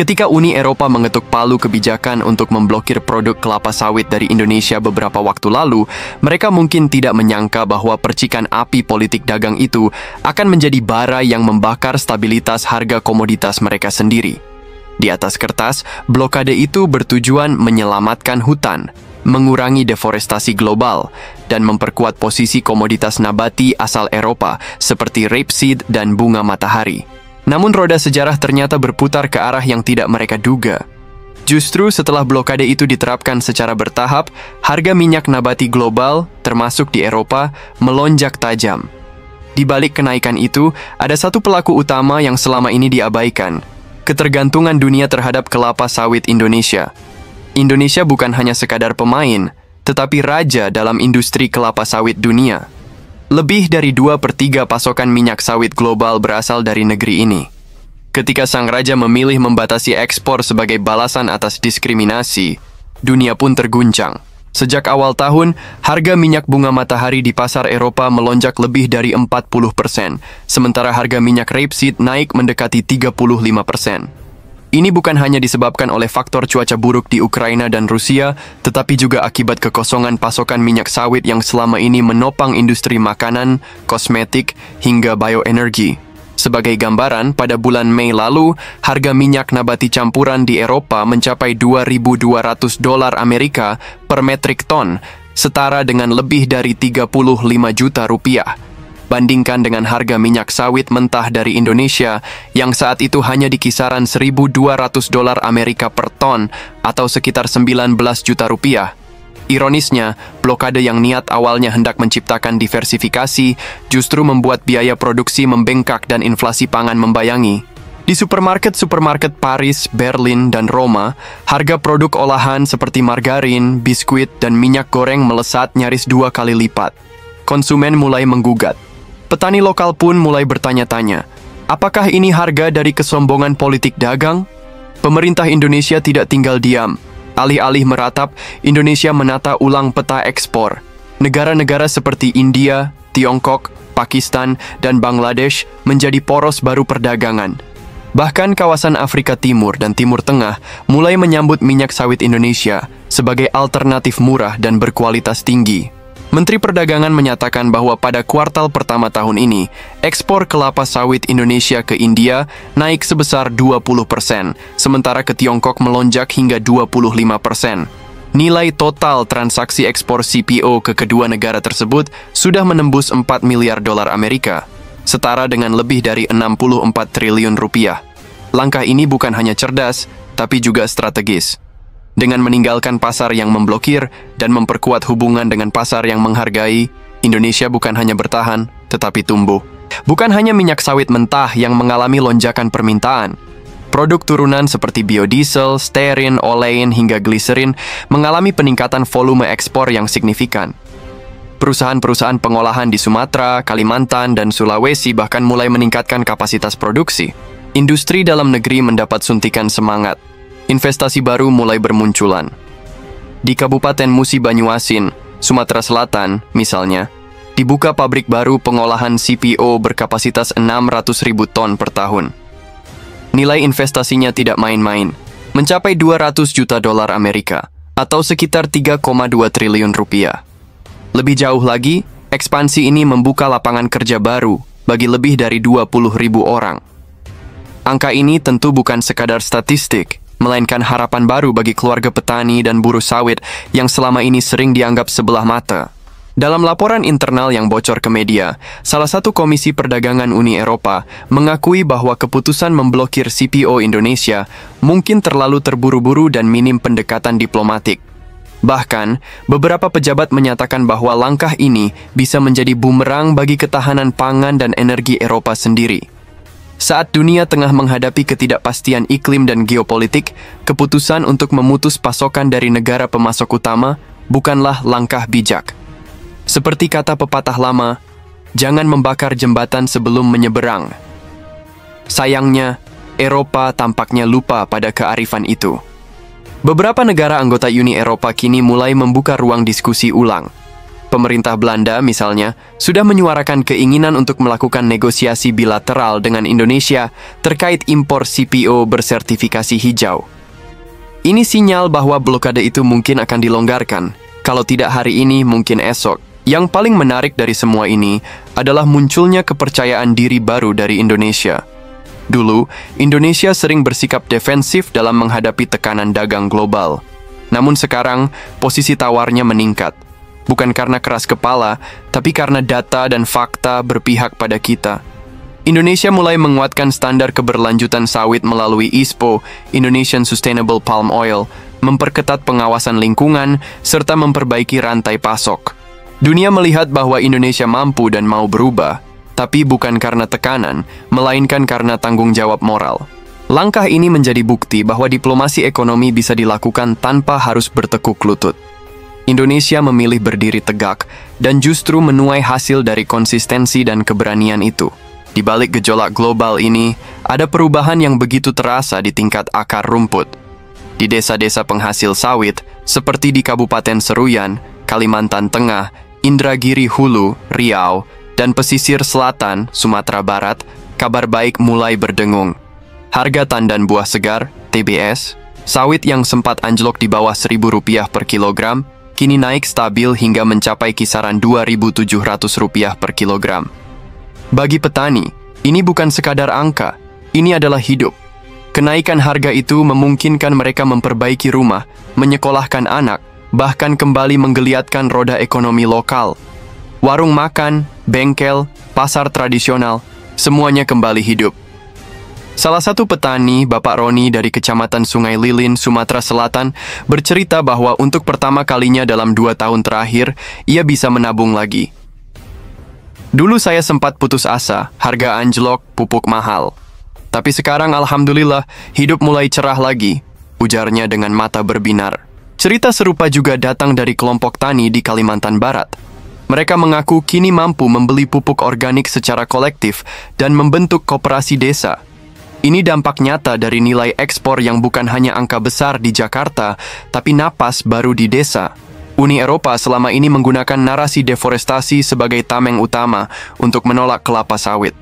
Ketika Uni Eropa mengetuk palu kebijakan untuk memblokir produk kelapa sawit dari Indonesia beberapa waktu lalu, mereka mungkin tidak menyangka bahwa percikan api politik dagang itu akan menjadi bara yang membakar stabilitas harga komoditas mereka sendiri. Di atas kertas, blokade itu bertujuan menyelamatkan hutan, mengurangi deforestasi global, dan memperkuat posisi komoditas nabati asal Eropa seperti rapeseed dan bunga matahari. Namun roda sejarah ternyata berputar ke arah yang tidak mereka duga. Justru setelah blokade itu diterapkan secara bertahap, harga minyak nabati global, termasuk di Eropa, melonjak tajam. Di balik kenaikan itu, ada satu pelaku utama yang selama ini diabaikan: ketergantungan dunia terhadap kelapa sawit Indonesia. Indonesia bukan hanya sekadar pemain, tetapi raja dalam industri kelapa sawit dunia. Lebih dari 2/3 pasokan minyak sawit global berasal dari negeri ini. Ketika sang raja memilih membatasi ekspor sebagai balasan atas diskriminasi, dunia pun terguncang. Sejak awal tahun, harga minyak bunga matahari di pasar Eropa melonjak lebih dari 40%, sementara harga minyak rapeseed naik mendekati 35%. Ini bukan hanya disebabkan oleh faktor cuaca buruk di Ukraina dan Rusia, tetapi juga akibat kekosongan pasokan minyak sawit yang selama ini menopang industri makanan, kosmetik, hingga bioenergi. Sebagai gambaran, pada bulan Mei lalu, harga minyak nabati campuran di Eropa mencapai $2.200 Amerika per metrik ton, setara dengan lebih dari 35 juta rupiah. Bandingkan dengan harga minyak sawit mentah dari Indonesia yang saat itu hanya di kisaran $1.200 Amerika per ton atau sekitar 19 juta rupiah. Ironisnya, blokade yang niat awalnya hendak menciptakan diversifikasi justru membuat biaya produksi membengkak dan inflasi pangan membayangi. Di supermarket Paris, Berlin, dan Roma, harga produk olahan seperti margarin, biskuit, dan minyak goreng melesat nyaris 2 kali lipat. Konsumen mulai menggugat. Petani lokal pun mulai bertanya-tanya, apakah ini harga dari kesombongan politik dagang? Pemerintah Indonesia tidak tinggal diam. Alih-alih meratap, Indonesia menata ulang peta ekspor. Negara-negara seperti India, Tiongkok, Pakistan, dan Bangladesh menjadi poros baru perdagangan. Bahkan kawasan Afrika Timur dan Timur Tengah mulai menyambut minyak sawit Indonesia sebagai alternatif murah dan berkualitas tinggi. Menteri Perdagangan menyatakan bahwa pada kuartal pertama tahun ini, ekspor kelapa sawit Indonesia ke India naik sebesar 20%, sementara ke Tiongkok melonjak hingga 25%. Nilai total transaksi ekspor CPO ke kedua negara tersebut sudah menembus 4 miliar dolar Amerika, setara dengan lebih dari 64 triliun rupiah. Langkah ini bukan hanya cerdas, tapi juga strategis. Dengan meninggalkan pasar yang memblokir dan memperkuat hubungan dengan pasar yang menghargai, Indonesia bukan hanya bertahan, tetapi tumbuh. Bukan hanya minyak sawit mentah yang mengalami lonjakan permintaan. Produk turunan seperti biodiesel, stearin, olein, hingga gliserin mengalami peningkatan volume ekspor yang signifikan. Perusahaan-perusahaan pengolahan di Sumatera, Kalimantan, dan Sulawesi bahkan mulai meningkatkan kapasitas produksi. Industri dalam negeri mendapat suntikan semangat. Investasi baru mulai bermunculan. Di Kabupaten Musi Banyuasin, Sumatera Selatan, misalnya, dibuka pabrik baru pengolahan CPO berkapasitas 600.000 ton per tahun. Nilai investasinya tidak main-main, mencapai 200 juta dolar Amerika, atau sekitar 3,2 triliun rupiah. Lebih jauh lagi, ekspansi ini membuka lapangan kerja baru bagi lebih dari 20.000 orang. Angka ini tentu bukan sekadar statistik, melainkan harapan baru bagi keluarga petani dan buruh sawit yang selama ini sering dianggap sebelah mata. Dalam laporan internal yang bocor ke media, salah satu komisi perdagangan Uni Eropa mengakui bahwa keputusan memblokir CPO Indonesia mungkin terlalu terburu-buru dan minim pendekatan diplomatik. Bahkan, beberapa pejabat menyatakan bahwa langkah ini bisa menjadi bumerang bagi ketahanan pangan dan energi Eropa sendiri. Saat dunia tengah menghadapi ketidakpastian iklim dan geopolitik, keputusan untuk memutus pasokan dari negara pemasok utama bukanlah langkah bijak. Seperti kata pepatah lama, jangan membakar jembatan sebelum menyeberang. Sayangnya, Eropa tampaknya lupa pada kearifan itu. Beberapa negara anggota Uni Eropa kini mulai membuka ruang diskusi ulang. Pemerintah Belanda, misalnya, sudah menyuarakan keinginan untuk melakukan negosiasi bilateral dengan Indonesia terkait impor CPO bersertifikasi hijau. Ini sinyal bahwa blokade itu mungkin akan dilonggarkan. Kalau tidak hari ini, mungkin esok. Yang paling menarik dari semua ini adalah munculnya kepercayaan diri baru dari Indonesia. Dulu, Indonesia sering bersikap defensif dalam menghadapi tekanan dagang global. Namun sekarang, posisi tawarnya meningkat. Bukan karena keras kepala, tapi karena data dan fakta berpihak pada kita. Indonesia mulai menguatkan standar keberlanjutan sawit melalui ISPO, Indonesian Sustainable Palm Oil, memperketat pengawasan lingkungan, serta memperbaiki rantai pasok. Dunia melihat bahwa Indonesia mampu dan mau berubah, tapi bukan karena tekanan, melainkan karena tanggung jawab moral. Langkah ini menjadi bukti bahwa diplomasi ekonomi bisa dilakukan tanpa harus bertekuk lutut. Indonesia memilih berdiri tegak dan justru menuai hasil dari konsistensi dan keberanian itu. Di balik gejolak global ini, ada perubahan yang begitu terasa di tingkat akar rumput. Di desa-desa penghasil sawit, seperti di Kabupaten Seruyan, Kalimantan Tengah, Indragiri Hulu, Riau, dan pesisir selatan, Sumatera Barat, kabar baik mulai berdengung. Harga tandan buah segar, TBS, sawit yang sempat anjlok di bawah Rp1.000 per kilogram, kini naik stabil hingga mencapai kisaran Rp2.700 per kilogram. Bagi petani, ini bukan sekadar angka, ini adalah hidup. Kenaikan harga itu memungkinkan mereka memperbaiki rumah, menyekolahkan anak, bahkan kembali menggeliatkan roda ekonomi lokal. Warung makan, bengkel, pasar tradisional, semuanya kembali hidup. Salah satu petani, Bapak Roni dari Kecamatan Sungai Lilin, Sumatera Selatan, bercerita bahwa untuk pertama kalinya dalam 2 tahun terakhir, ia bisa menabung lagi. Dulu saya sempat putus asa, harga anjlok, pupuk mahal. Tapi sekarang alhamdulillah, hidup mulai cerah lagi, ujarnya dengan mata berbinar. Cerita serupa juga datang dari kelompok tani di Kalimantan Barat. Mereka mengaku kini mampu membeli pupuk organik secara kolektif dan membentuk koperasi desa. Ini dampak nyata dari nilai ekspor yang bukan hanya angka besar di Jakarta, tapi napas baru di desa. Uni Eropa selama ini menggunakan narasi deforestasi sebagai tameng utama untuk menolak kelapa sawit.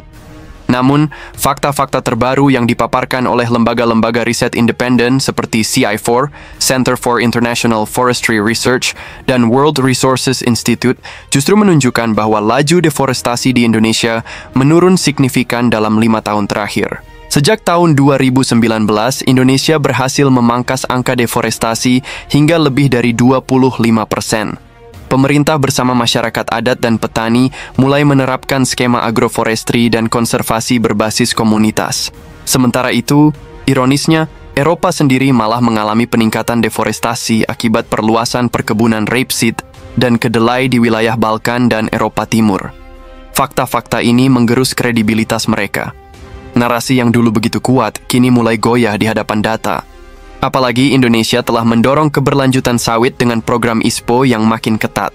Namun, fakta-fakta terbaru yang dipaparkan oleh lembaga-lembaga riset independen seperti CI4, Center for International Forestry Research, dan World Resources Institute justru menunjukkan bahwa laju deforestasi di Indonesia menurun signifikan dalam 5 tahun terakhir. Sejak tahun 2019, Indonesia berhasil memangkas angka deforestasi hingga lebih dari 25%. Pemerintah bersama masyarakat adat dan petani mulai menerapkan skema agroforestry dan konservasi berbasis komunitas. Sementara itu, ironisnya, Eropa sendiri malah mengalami peningkatan deforestasi akibat perluasan perkebunan rapeseed dan kedelai di wilayah Balkan dan Eropa Timur. Fakta-fakta ini menggerus kredibilitas mereka. Narasi yang dulu begitu kuat, kini mulai goyah di hadapan data. Apalagi Indonesia telah mendorong keberlanjutan sawit dengan program ISPO yang makin ketat.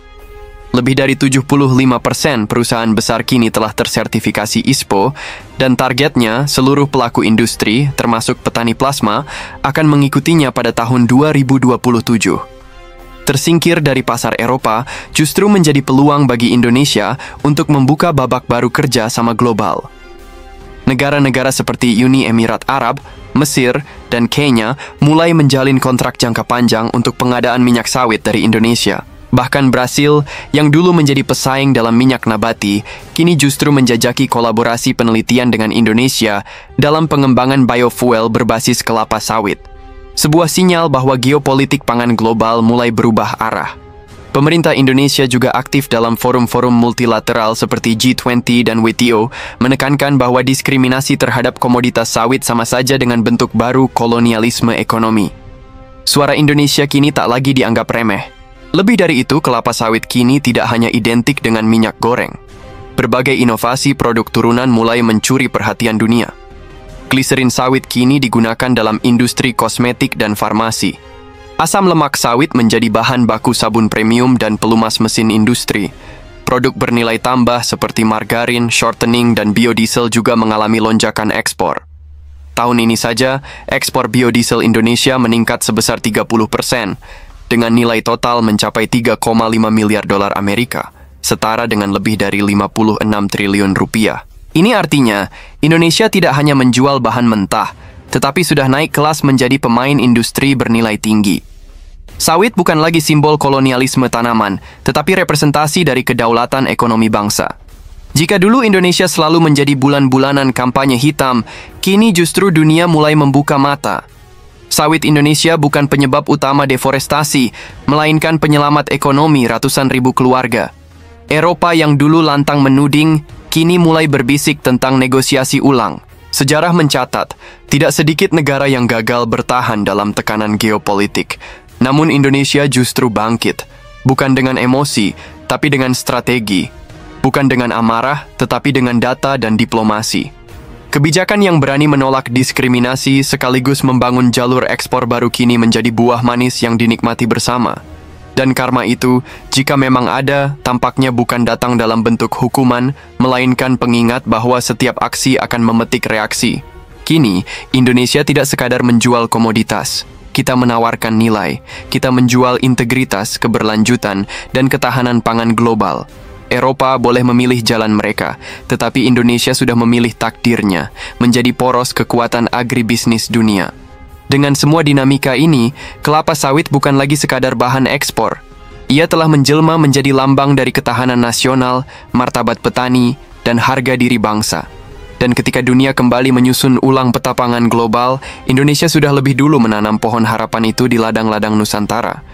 Lebih dari 75% perusahaan besar kini telah tersertifikasi ISPO, dan targetnya seluruh pelaku industri, termasuk petani plasma, akan mengikutinya pada tahun 2027. Tersingkir dari pasar Eropa justru menjadi peluang bagi Indonesia untuk membuka babak baru kerja sama global. Negara-negara seperti Uni Emirat Arab, Mesir, dan Kenya mulai menjalin kontrak jangka panjang untuk pengadaan minyak sawit dari Indonesia. Bahkan Brasil, yang dulu menjadi pesaing dalam minyak nabati, kini justru menjajaki kolaborasi penelitian dengan Indonesia dalam pengembangan biofuel berbasis kelapa sawit. Sebuah sinyal bahwa geopolitik pangan global mulai berubah arah. Pemerintah Indonesia juga aktif dalam forum-forum multilateral seperti G20 dan WTO, menekankan bahwa diskriminasi terhadap komoditas sawit sama saja dengan bentuk baru kolonialisme ekonomi. Suara Indonesia kini tak lagi dianggap remeh. Lebih dari itu, kelapa sawit kini tidak hanya identik dengan minyak goreng. Berbagai inovasi produk turunan mulai mencuri perhatian dunia. Gliserin sawit kini digunakan dalam industri kosmetik dan farmasi. Asam lemak sawit menjadi bahan baku sabun premium dan pelumas mesin industri. Produk bernilai tambah seperti margarin, shortening, dan biodiesel juga mengalami lonjakan ekspor. Tahun ini saja, ekspor biodiesel Indonesia meningkat sebesar 30%. dengan nilai total mencapai 3,5 miliar dolar Amerika, setara dengan lebih dari 56 triliun rupiah. Ini artinya, Indonesia tidak hanya menjual bahan mentah, tetapi sudah naik kelas menjadi pemain industri bernilai tinggi. Sawit bukan lagi simbol kolonialisme tanaman, tetapi representasi dari kedaulatan ekonomi bangsa. Jika dulu Indonesia selalu menjadi bulan-bulanan kampanye hitam, kini justru dunia mulai membuka mata. Sawit Indonesia bukan penyebab utama deforestasi, melainkan penyelamat ekonomi ratusan ribu keluarga. Eropa yang dulu lantang menuding, kini mulai berbisik tentang negosiasi ulang. Sejarah mencatat, tidak sedikit negara yang gagal bertahan dalam tekanan geopolitik. Namun Indonesia justru bangkit, bukan dengan emosi, tapi dengan strategi. Bukan dengan amarah, tetapi dengan data dan diplomasi. Kebijakan yang berani menolak diskriminasi sekaligus membangun jalur ekspor baru kini menjadi buah manis yang dinikmati bersama. Dan karma itu, jika memang ada, tampaknya bukan datang dalam bentuk hukuman, melainkan pengingat bahwa setiap aksi akan memetik reaksi. Kini, Indonesia tidak sekadar menjual komoditas. Kita menawarkan nilai, kita menjual integritas, keberlanjutan, dan ketahanan pangan global. Eropa boleh memilih jalan mereka, tetapi Indonesia sudah memilih takdirnya, menjadi poros kekuatan agribisnis dunia. Dengan semua dinamika ini, kelapa sawit bukan lagi sekadar bahan ekspor. Ia telah menjelma menjadi lambang dari ketahanan nasional, martabat petani, dan harga diri bangsa. Dan ketika dunia kembali menyusun ulang peta pangan global, Indonesia sudah lebih dulu menanam pohon harapan itu di ladang-ladang Nusantara.